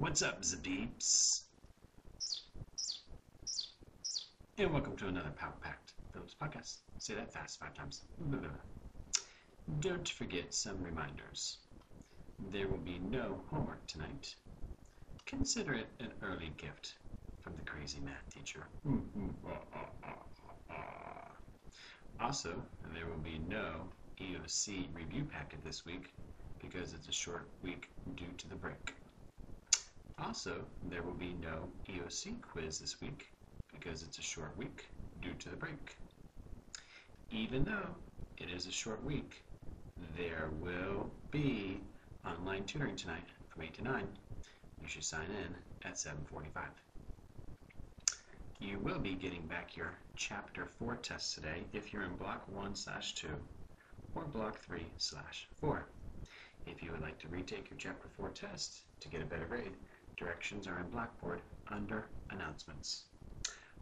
What's up, Zabeeps? And welcome to another Power Packed Phillips podcast. Say that fast 5 times. Don't forget some reminders. There will be no homework tonight. Consider it an early gift from the crazy math teacher. Also, there will be no EOC review packet this week because it's a short week due to the break. Also, there will be no EOC quiz this week because it's a short week due to the break. Even though it is a short week, there will be online tutoring tonight from 8 to 9. You should sign in at 7:45. You will be getting back your Chapter 4 test today if you're in Block 1/2 or Block 3/4. If you would like to retake your Chapter 4 test to get a better grade, directions are in Blackboard under Announcements.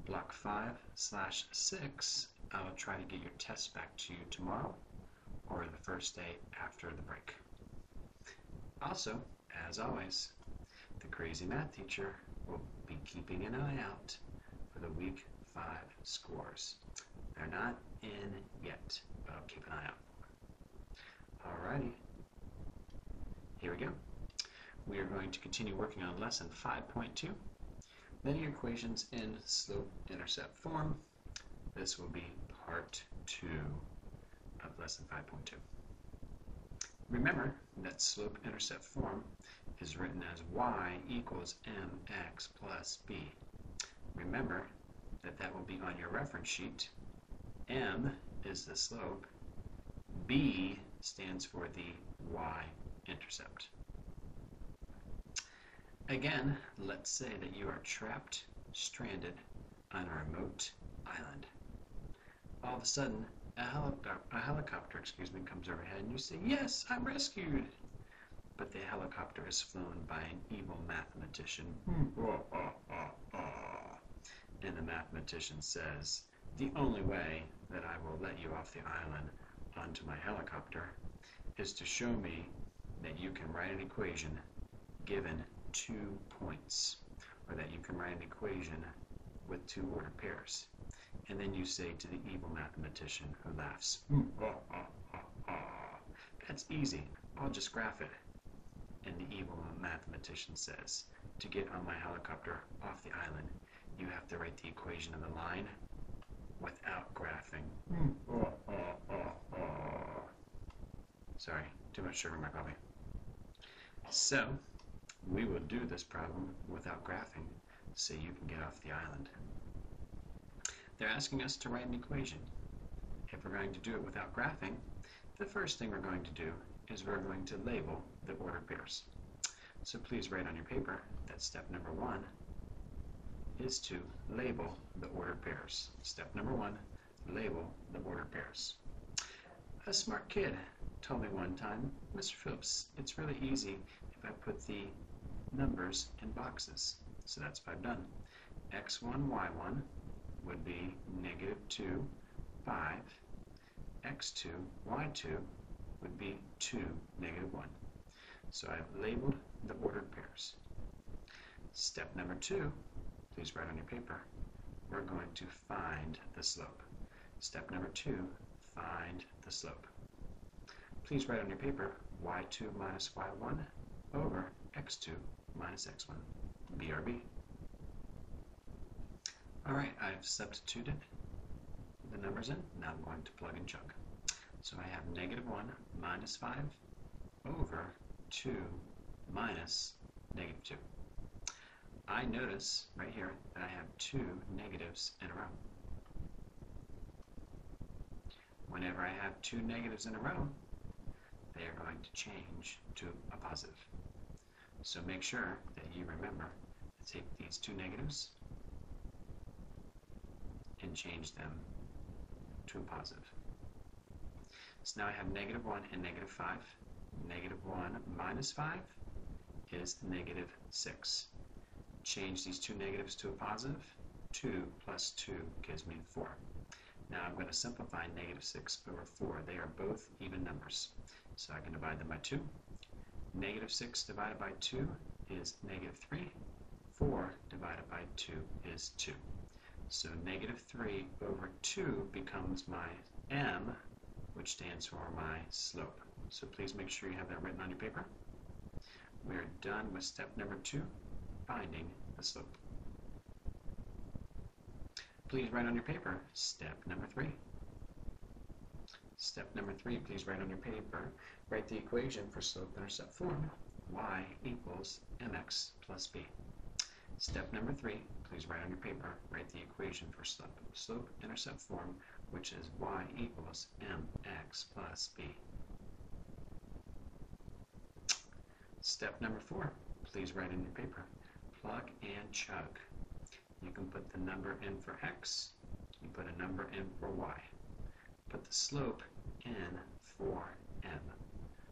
Block 5/6, I'll try to get your test back to you tomorrow or the first day after the break. Also, as always, the crazy math teacher will be keeping an eye out for the Week 5 scores. They're not in yet, but I'll keep an eye out for them. Alrighty, here we go. We are going to continue working on lesson 5.2, linear equations in slope-intercept form. This will be part 2 of lesson 5.2. Remember that slope-intercept form is written as y equals mx plus b. Remember that that will be on your reference sheet. M is the slope, b stands for the y-intercept. Again, let's say that you are trapped, stranded on a remote island. All of a sudden, a helicopter comes overhead and you say, "Yes, I'm rescued." But the helicopter is flown by an evil mathematician. And the mathematician says, "The only way that I will let you off the island onto my helicopter is to show me that you can write an equation given 2 points, or that you can write an equation with 2 ordered pairs." And then you say to the evil mathematician who laughs, "That's easy, I'll just graph it." And the evil mathematician says, "To get on my helicopter off the island, you have to write the equation of the line without graphing." Sorry, too much sugar in my coffee. So, we will do this problem without graphing so you can get off the island. They're asking us to write an equation. If we're going to do it without graphing, the first thing we're going to do is we're going to label the ordered pairs. So please write on your paper that step number 1 is to label the ordered pairs. Step number 1, label the ordered pairs. A smart kid told me one time, "Mr. Phillips, it's really easy if I put the numbers in boxes." So that's what I've done. x1, y1 would be -2, 5. x2, y2 would be 2, -1. So I've labeled the ordered pairs. Step number 2, please write on your paper, we're going to find the slope. Step number 2, find the slope. Please write on your paper y2 minus y1 over x2 minus x1, BRB. Alright, I've substituted the numbers in. Now I'm going to plug and chug. So I have -1 minus 5 over 2 minus -2. I notice right here that I have 2 negatives in a row. Whenever I have 2 negatives in a row, they are going to change to a positive. So make sure that you remember to take these 2 negatives and change them to a positive. So now I have -1 and -5. -1 minus 5 is -6. Change these 2 negatives to a positive. 2 plus 2 gives me 4. Now I'm going to simplify -6 over 4. They are both even numbers. So I can divide them by 2. -6 divided by 2 is negative 3. 4 divided by 2 is 2. So negative 3 over 2 becomes my m, which stands for my slope. So please make sure you have that written on your paper. We are done with step number 2, finding the slope. Please write on your paper step number 3. Step number 3, please write on your paper, write the equation for slope-intercept form, y equals mx plus b. Step number 3, please write on your paper, write the equation for slope-intercept form, which is y equals mx plus b. Step number 4, please write in your paper, plug and chug. You can put the number in for x, you put a number in for y. Put the slope in for m.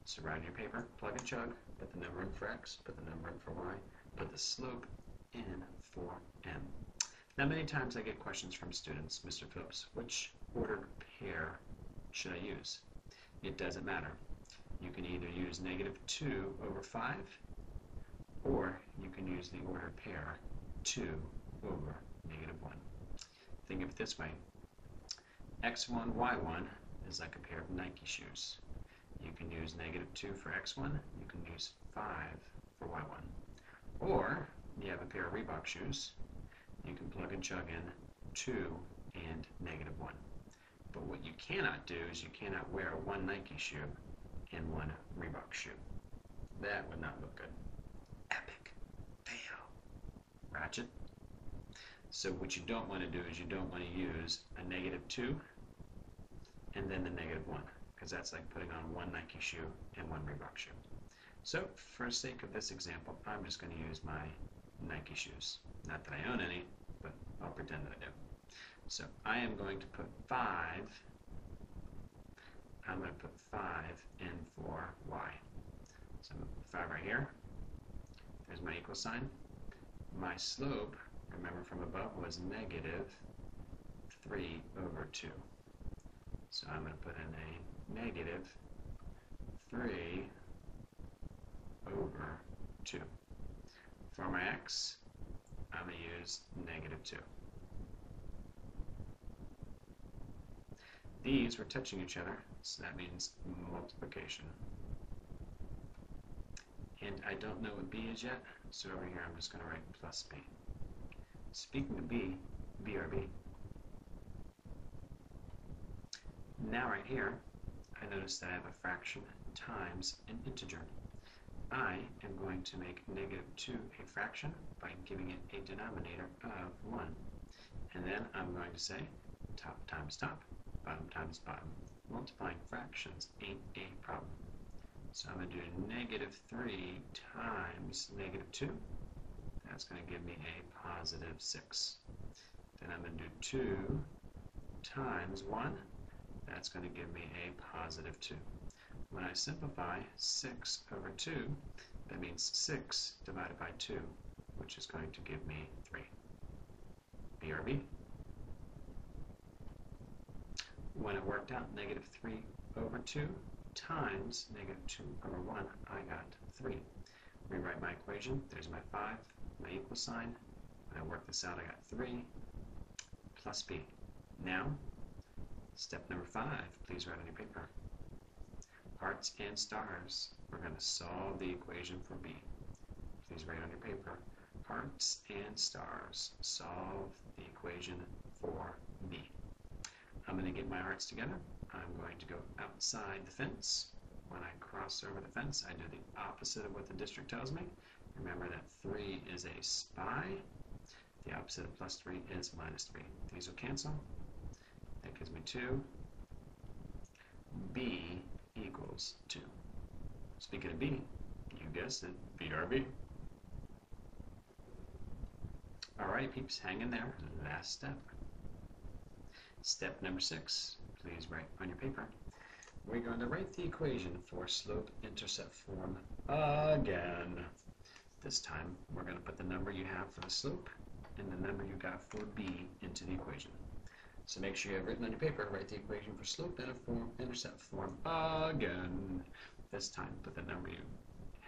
So write on your paper, plug and chug, put the number in for x, put the number in for y, put the slope in for m. Now many times I get questions from students, Mr. Phillips, which ordered pair should I use? It doesn't matter. You can either use negative 2 over 5, or you can use the ordered pair 2 over negative 1. Think of it this way. x1, y1 is like a pair of Nike shoes. You can use negative 2 for x1, you can use 5 for y1. Or, you have a pair of Reebok shoes, you can plug and chug in 2 and negative 1. But what you cannot do is you cannot wear one Nike shoe and one Reebok shoe. That would not look good. Epic fail. Ratchet. So what you don't want to do is you don't want to use a negative 2 and then the negative 1, because that's like putting on one Nike shoe and one Reebok shoe. So for the sake of this example, I'm just going to use my Nike shoes. Not that I own any, but I'll pretend that I do. So I am going to put 5 in for y. So 5 right here. There's my equal sign. My slope, remember from above, was negative 3 over 2. So I'm going to put in a negative 3 over 2. For my x, I'm going to use negative 2. These were touching each other, so that means multiplication. And I don't know what b is yet, so over here I'm just going to write plus b. Speaking of b, BRB. Now right here, I notice that I have a fraction times an integer. I am going to make negative 2 a fraction by giving it a denominator of 1. And then I'm going to say top times top, bottom times bottom. Multiplying fractions ain't a problem. So I'm going to do negative 3 times negative 2. That's going to give me a positive 6. Then I'm going to do 2 times 1. That's going to give me a positive 2. When I simplify 6 over 2, that means 6 divided by 2, which is going to give me 3. BRB. When it worked out, negative 3 over 2 times negative 2 over 1, I got 3. Rewrite my equation. There's my 5, my equal sign. When I work this out, I got 3 plus b. Now, step number 5, please write on your paper. Hearts and stars. We're going to solve the equation for b. Please write on your paper. Hearts and stars. Solve the equation for b. I'm going to get my hearts together. I'm going to go outside the fence. When I cross over the fence, I do the opposite of what the district tells me. Remember that 3 is a spy. The opposite of plus 3 is minus 3. These will cancel. That gives me 2. B equals 2. Speaking of B, you guessed it, BRB. Alrighty peeps, hang in there. Last step. Step number 6, please write on your paper. We're going to write the equation for slope-intercept form again. This time, we're going to put the number you have for the slope and the number you got for b into the equation. So make sure you have written on your paper, write the equation for slope-intercept form again. This time, put the number you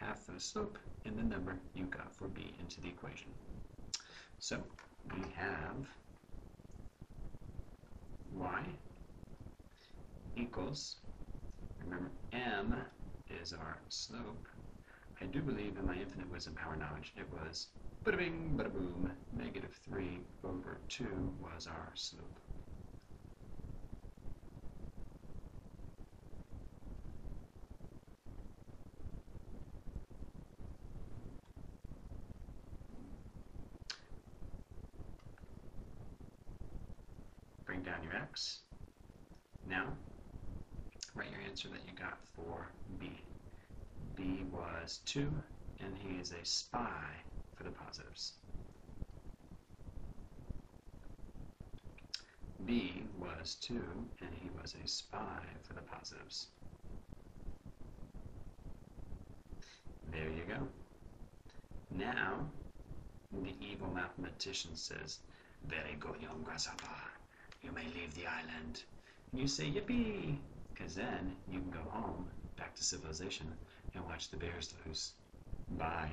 half the slope in the number you got for b into the equation. So we have y equals, remember m is our slope. I do believe in my infinite wisdom power knowledge it was bada bing, bada boom, -3/2 was our slope. Bring down your x. Now, write your answer that you got for b. B was 2, and he is a spy for the positives. B was 2, and he was a spy for the positives. There you go. Now, the evil mathematician says, "Very good, young grasshopper. You may leave the island." And you say, "Yippee!" Because then you can go home, back to civilization, and watch the bears lose. Bye.